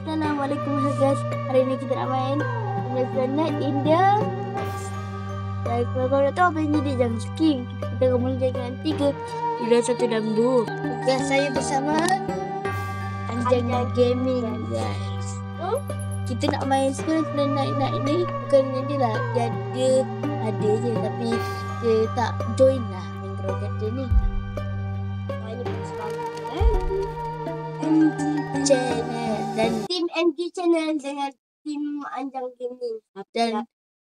Assalamualaikum guys. Hari ni kita nak main Planet in the. Dan kalau kau nak tahu apa yang jadi, jangan skip. Kita akan mula dengan 3, 2, 1 dan boom. Bukan saya bersama Anjana Gaming guys. Kita nak main Planet Night ni. Bukan dia lah. Dia ada je tapi dia tak join lah main kereta ni. Channel dan tim MG Channel dengan tim Anjang Gaming. Dan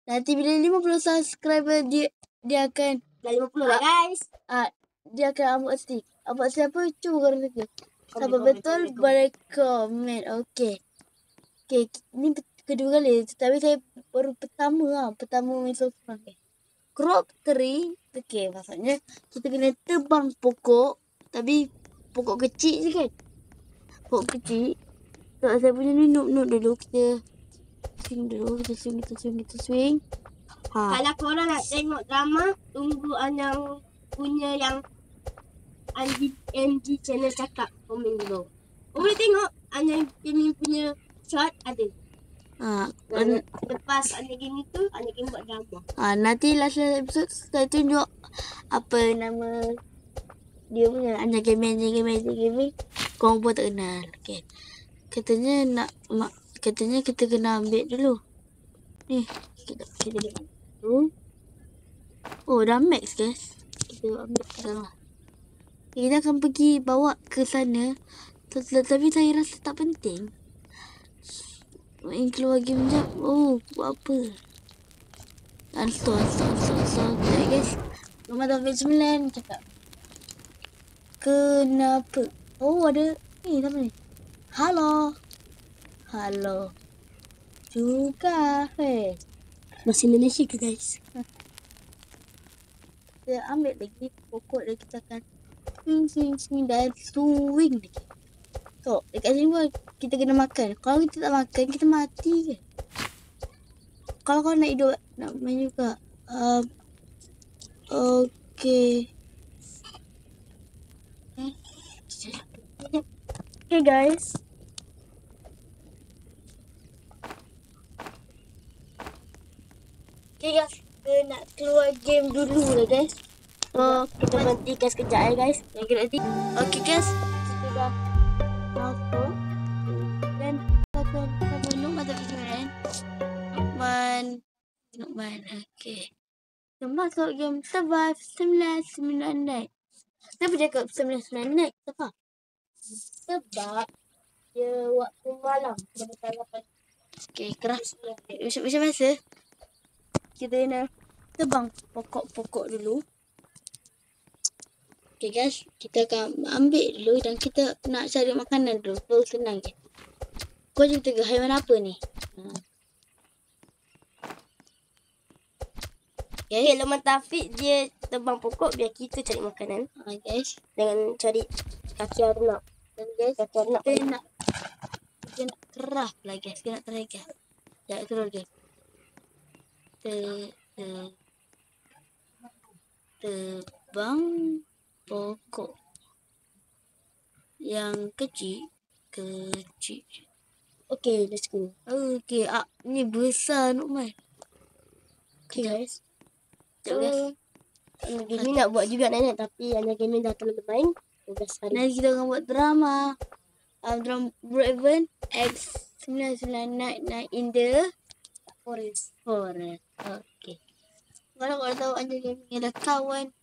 nanti bila 50 subscriber dia akan dah 50 lah guys. Dia akan upload stick. Upload siapa? Cuba korang tengok. Siapa betul boleh komen. Okey. Ni kedua kali tapi saya baru pertama main sofa. Crop tree. Okey, maksudnya kita kena tebang pokok tapi pokok kecil je kan. Pokok kecil. So, saya punya ni noob dulu. Kita swing dulu. Kita swing. Kalau korang nak tengok drama, tunggu Anjang punya yang MG Channel cakap. Komen dulu. Boleh tengok Anjang Gaming punya short ada. Lepas Anjang Gaming tu, Anjang Gaming buat drama. Nanti last episode saya tunjuk apa nama dia punya Anjang Gaming. Korang pun tak kenal. Okay. Katanya kita kena ambil dulu. Ni kita dulu. Oh, dah max guys. Kita ambil sekarang lah. Kita akan pergi bawa ke sana. Tapi saya rasa tak penting. Main keluar game jap. Oh, buat apa? Install. Okay guys. Rumah Taufik 9 cakap. Kenapa? Oh, ada ni siapa ni? Halo. Juga. Masih Malaysia ke guys? Kita ambil lagi pokok dan kita akan swing dan swing lagi. So, dekat sini pun kita kena makan. Kalau kita tak makan, kita mati ke? Kalau kau nak hidup, nak main juga. Okay. Okay guys. Okay guys, kita nak keluar game dulu lah guys. So kita berhentikan sekejap guys. Yang kita nanti. Okay guys, kita dah masuk. Dan kita menung atau pikiran. Nukman. Okay. Kita masuk game Survive 99 Night. Kenapa cakap 99 Night? Sebab dia waktu malam. Okay, keras. Macam biasa. Kita nak tebang pokok dulu. Okay guys, kita akan ambil dulu dan kita nak cari makanan dulu. So senang je. Kau je tengok haiwan apa ni? Okay, Leman Taufik dia tebang pokok biar kita cari makanan. Guys, Dengan cari kaki arnab. dan guys, Kaki arnab kita nak craft lah guys. Kita nak try guys. Jangan terus guys. Tebang pokok yang kecil. Okay, let's go. Okay, ni besar Nukman. Okay guys. Sekejap guys. Anjang Gaming nak buat juga nenek tapi Anjang Gaming dah terlalu main 12 hari. Nanti kita akan buat drama. Drama Raven X 99 Night in the Forest. Okay. Kalau korang tahu Anjang Gaming ada kawan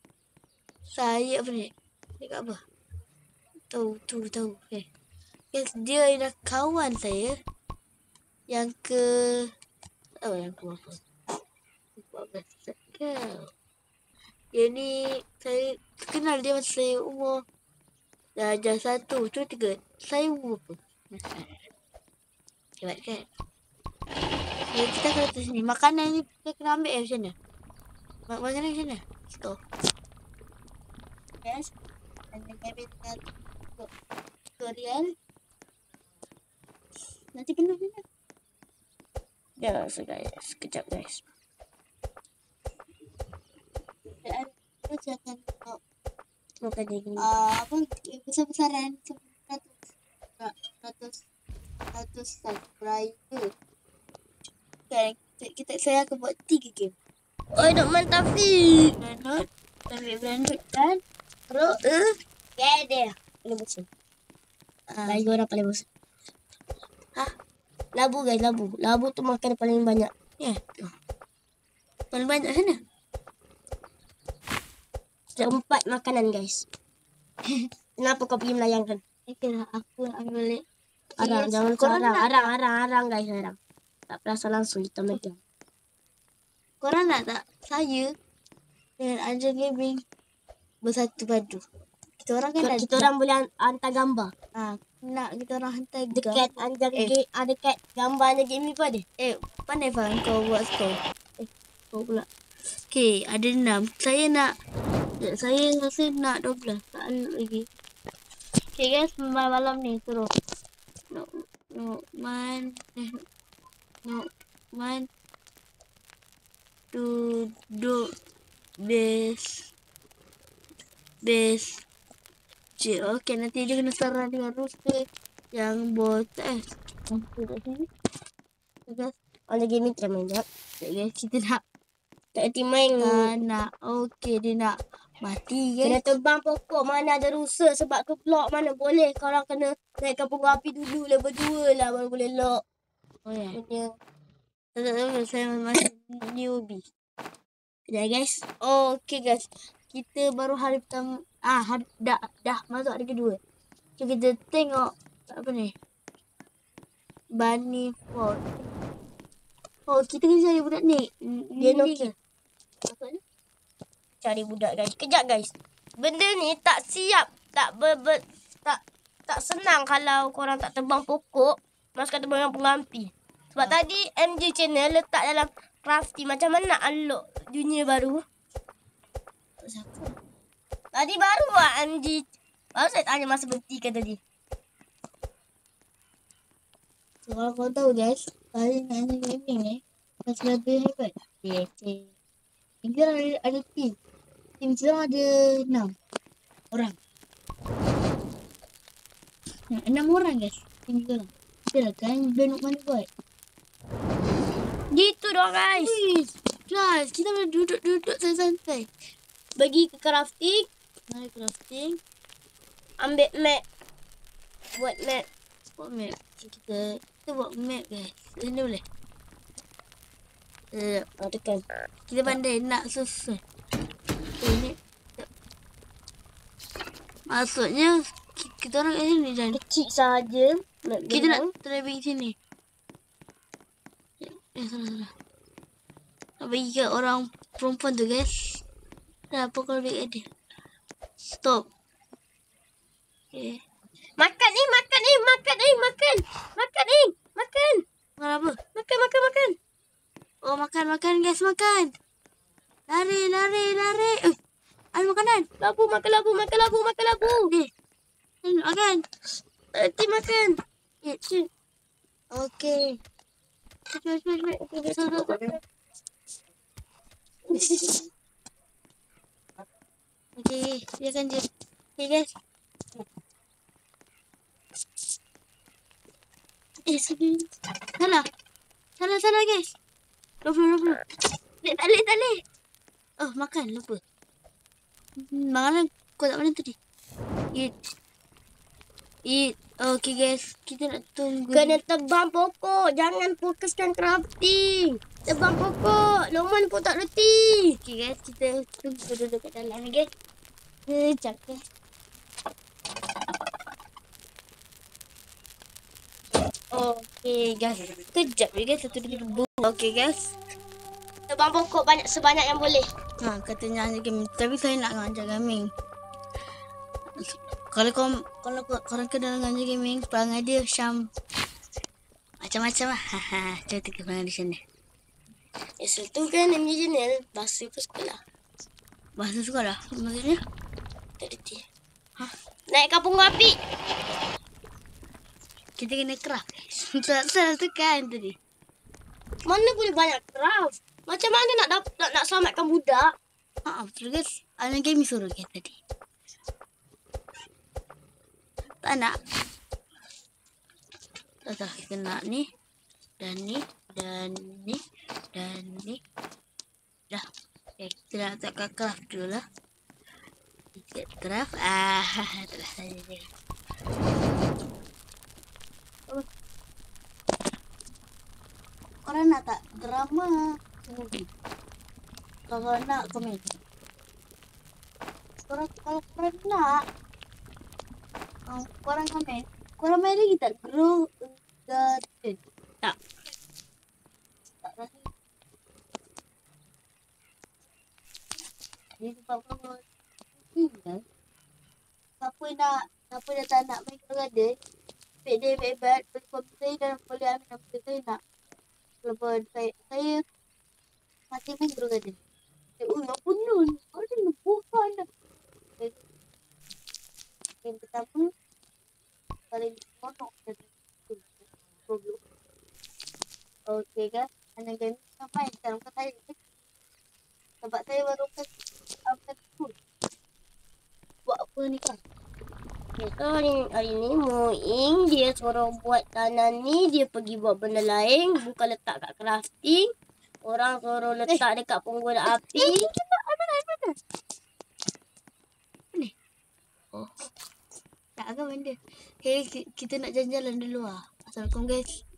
saya apa ni? Dia kat apa? Tahu. Okay. Yes, dia ada kawan saya yang ke yang ke berapa? 14 tahun. Dia ni saya kenal dia masa saya umur darjah 1, 2, 3. Saya umur berapa? Hebat kan? Kita akan letak sini. Makanan ni kita kena ambil macam mana? Makanan macam mana? Store. Yes. Anjang Gaming tengah tutorial. Nanti penuh. Ya, so guys. Sekejap guys. Saya akan tengok Makan dia gini. besar-besaran 100 subscriber. Kan saya akan buat 3 game. Oi, nak main Taufik. Brandon, ambil Brandon kan. Terus, dia. Paling bosan. Bagi orang paling bosan. Labu guys, labu. Labu tu makan paling banyak. Ya. Paling banyak sana. 4 makanan guys. Kenapa kau pergi melayangkan? Kira aku nak ambil balik. Arang, jangan korang arang, nak arang guys, arang. Tak perasa langsung kita megang. Korang nak tak saya dengan Anja Gaming bersatu padu? Kita orang kan Kita orang boleh hantar gambar. nak kita orang hantar Dekat anjang dekat gambarnya game ni pun ada. pandai Faham kau buat skor. Kau pula. Okay, ada 6. Saya rasa nak 12. Tak nak lagi. Okay guys, malam ni terus. Man duduk base je. Okay, nanti dia kena serang dengan rooster yang botak. Guys, Anjang game ni termain jap. guys, kita nak Tak ada main. tak nak. Okay, dia nak mati Kena guys. terbang pokok mana ada rusa sebab ke blok mana boleh. Korang kena naikkan punggung api dulu lah berdua lah baru boleh lock. Oh ya. Punya. Tak, saya masih newbie. Kejap guys. Okay guys. Kita baru hari pertama. Dah masuk hari kedua. So, kita tengok apa ni. Bunny Ford. Oh, kita kena cari budak ni. Dia Ni Nokia. ke? Maksudnya? Cari budak guys. Kejap guys. Benda ni tak siap. Tak senang kalau korang tak terbang pokok. Masukkan terbang dengan pengampi. Sebab tadi MG channel letak dalam crafty. Macam mana nak unlock dunia baru? Siapa? Tadi baru lah MG. Baru saya tanya masa berhenti kan tadi. So, kalau kau tahu guys. Kali nak gaming ni. Subscriber hebat. Okay. Kita ada team. Team kita ada 6 orang. 6 orang guys. Team kita orang. Kita kan Benuk mana buat. Gitu dong guys. Guys, kita boleh duduk santai-santai. Pergi ke crafting. Mari crafting. Ambil map. Buat map. Buat map. Kita buat map guys. Ini boleh. Tekan. Kita pandai nak susun. Ini. Maksudnya kita orang kat sini dan Kecil saja. kita nak traveling sini. Salah. Nak bagi kat orang perempuan tu guys. Dah apa kalau bagi kat dia. Stop. Okay. Makan ni. Makan. Makan apa? Makan. Oh makan guys, makan. Lari. Ada makanan. Makan labu. Okay. Makan. Nanti makan. Okay. Okay, biarkan je. Okay guys. Salah guys. Lupa. Tak boleh. Oh, makan, lupa. Makanan kau tak mana tadi? Eat. Okay guys, kita nak tunggu. Kena tebang pokok. Jangan fokuskan crafting. Tebang pokok. Loman pun tak reti. Okay guys, kita tunggu duduk kat dalam ni guys. Sekejap guys. Okay guys. Kejap je guys. Satu dua tiga. Okay guys. Tebang pokok sebanyak yang boleh. Katanya Anja Gaming. Tapi saya nak dengan Anja Gaming. Kalau korang kenal dengan Anja Gaming, perangai dia Syam macam-macam lah. Cerita perangai di sini. Itu kan MG channel. Bahasa ke sekolah. Bahasa sekolah? Maksudnya? Tak reti. Naik kampung api. Kita kena craft. Salah tekan tadi. Mana boleh banyak craft? Macam mana nak selamatkan budak? Betul guys. Anja Gaming suruh kita tadi. Tak nak. Tak, kita nak ni. Dan ni. Dan ni. Dan ni. Dah. Okay, kita nak letakkan craft dulu lah. Kita craft. Taklah saja je. Korang nak tak drama movie? Kalau nak komen. Kalau korang nak, korang komen. Korang main lagi tak Grow Garden? Tak. Tak rasa. Ini tempat korang tinggal. Siapa dah tak nak main Grow Garden, pek dia hebat, boleh komen saya dan boleh ambil nama saya nak. Lepas saya masih main Grow Garden. Apa nun? Ada bukan dah. Yang pertama, paling monok dan problem. Okey guys, anda game sampai sekarang ke saya. Sebab saya baru kan food. Buat apa ni kan? So hari ni Muing dia suruh buat tanah ni, dia pergi buat benda lain, bukan letak kat crafting. Orang suruh letak dekat pengguna api. Mana? Ni. Oh. Tak agak benda. Hey, kita nak jalan-jalan dulu ah. Assalamualaikum guys.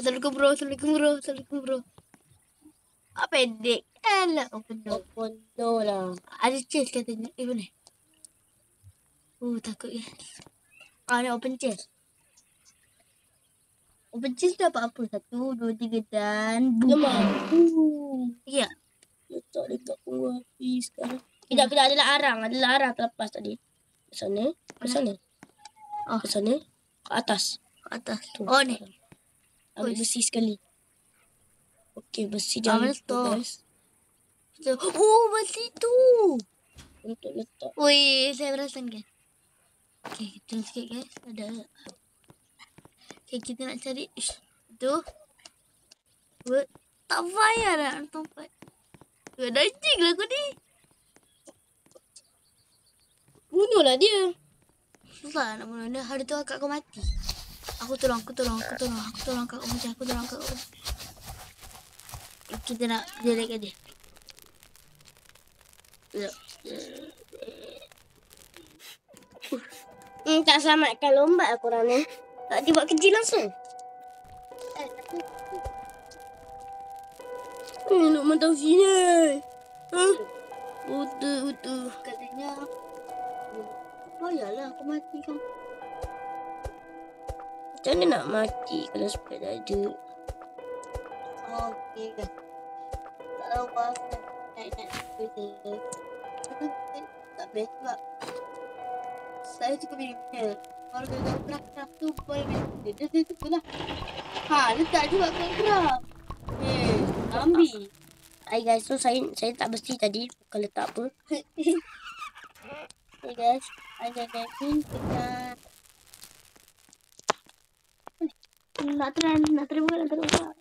Assalamualaikum bro. Apa pendek? Alah, Bodoh lah. ada chest katanya. Mana? Takut guys. Ada open chest. Open chest dah apa? 1, 2, 3 dan boom. Ya. Letak dekat pengguna api sekarang. Kejap, adalah arang terlepas tadi. Ke sana. Oh. Ke sana. Ke atas. Tu. Oh ni. Ambil besi sekali. Okey, besi jangan lupa guys. Besi tu. Untuk letak. Wih, saya perasan kan. Okey, kita sikit guys. Ada. Okey, kita nak cari tu. Tak payah dah nak tempat. Dah anjing lah kau ni. Bunuhlah dia. Susah nak bunuh dia. Hari tu akak kau mati. Aku tolong kau mati. Kita nak jelekkan dia. Tak selamatkan lombat aku korang ni. Tak dibuat kecil langsung. Nak mantau sini. Betul. Katanya payahlah aku mati kan. Macam mana nak mati kalau spread ada? Okey kan. Tak tahu apa nak kerja. Tak best sebab saya suka bina. Kalau dia craft tu boleh bina. Dia suka lah. Letak juga craft. Ambil. Hai guys, so saya tak bersih tadi. Bukan letak apa. Okay guys, ada gaming kita nak try buka.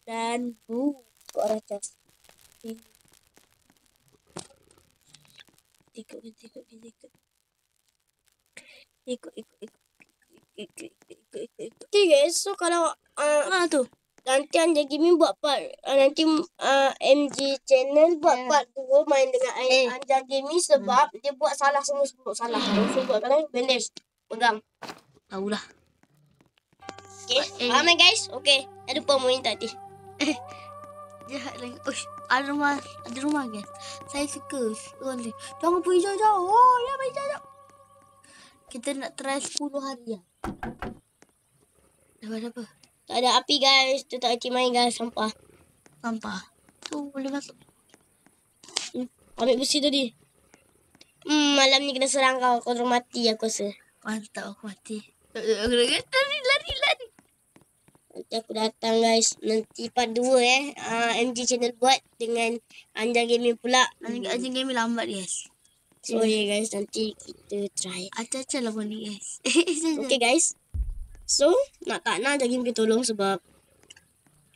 Dan Kok racas. Ikut. Okay guys, so kalau Tu. nanti Anja Gaming buat part nanti MG channel buat part 2 main dengan Anja Gaming sebab dia buat salah semua salah. So buat kalau bandage pegang. Tahulah. Okay, faham guys? Okay, ada pemuin tadi. Jahat lagi. Ada rumah guys. Saya suka. Jangan pergi jauh-jauh. Ya pergi jauh-jauh. Kita nak try 10 hari ya. Dapat apa? Tak ada api guys. Tu tak main guys. Sampah. Tu boleh masuk. Ambil besi tadi. Malam ni kena serang kau. Kau terus mati aku rasa. Mantap aku mati. Lari. Nanti aku datang guys. Nanti part 2 MG channel buat dengan Anja Gaming pula. Anjing game lambat guys. So yeah guys, nanti kita try. Acah-acah lah pun ni guys. Okay guys. So, nak Anja Gaming kita tolong sebab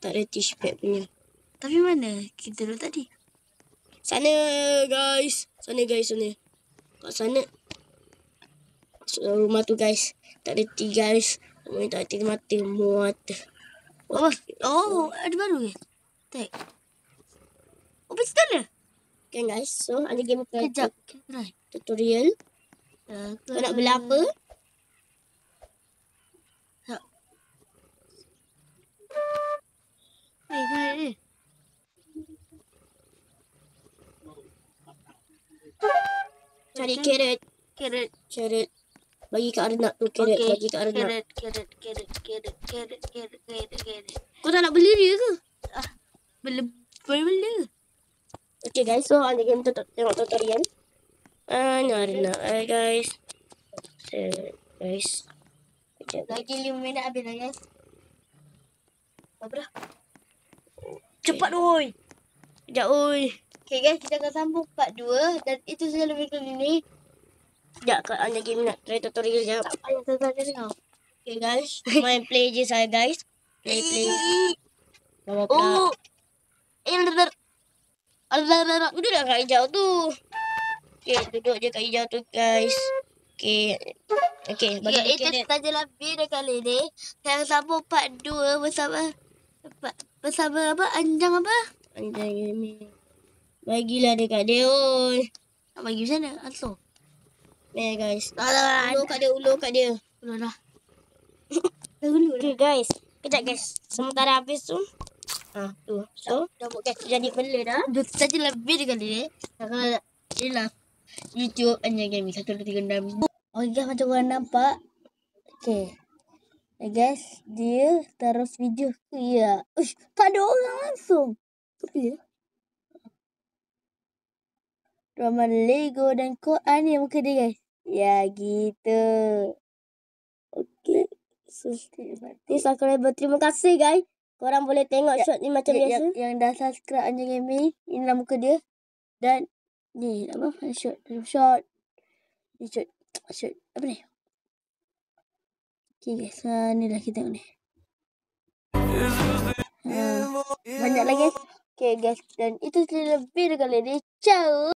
tak ada tissue pad punya. Tapi mana kita duduk tadi? Sana guys. Kat sana. rumah tu guys. Tak ada tea guys. Tak ada mati muat. Oh, ada baru ke? Tak. Oh, betul lah. Okay guys. So ada game Kejap. Try. tutorial. Kau nak beli apa? Cari carrot. Carrot. Bagi kat Arnab tu carrot. Okay. Bagi kat Arnab. Carrot. Kau tak nak beli dia ke? Boleh. Okay guys. So ada game tengok tutorial. Ni Arnab. Guys. Guys. Okay. Lagi 5 minit habis lah guys. Apa dah? Cepat oi. Sekejap oi. Okay guys, kita akan sambung part 2 dan itu saja lebih kali ni. Sekejap Kak Anja game nak try tutorial je. Tak payah tutorial kau. Okay guys. Main play je saya guys. Play. Bawa Oh. pula. Duduk dah kat hijau tu. Okay, duduk je kat hijau tu guys. Okay, bagi Okay, itu saja lebih dah kali ni. Saya sambung part 2 bersama apa? Anjang apa? Anjang game. Bagilah dekat dia oi. Nak bagi macam mana? Atau? Ni guys. Alah. Ulur kat dia. Udah dah. Okay guys. Kejap guys. Sementara habis tu. Tu. So, Dah buat guys. jadi bela dah. Itu saja lebih dah kali ni. Kalau inilah YouTube Anjang Gaming 1, 2, 3, 6. Okay guys, macam korang nampak. Okay. Guys, dia taruh video tu ya. Uish, tak ada orang langsung. Apa dia? Drama Lego dan Quran ni muka dia guys. Ya gitu. Okay. Subscriber. Terima kasih guys. Korang boleh tengok shot ni macam biasa. Yang dah subscribe Anjang Gaming. Inilah muka dia. Dan ni apa? Shot. Ni shot. Apa ni? Okay guys. Ni dah kita tengok ni. Banyak lagi guys. Okay guys. Dan itu lebih dari kali ni. Ciao.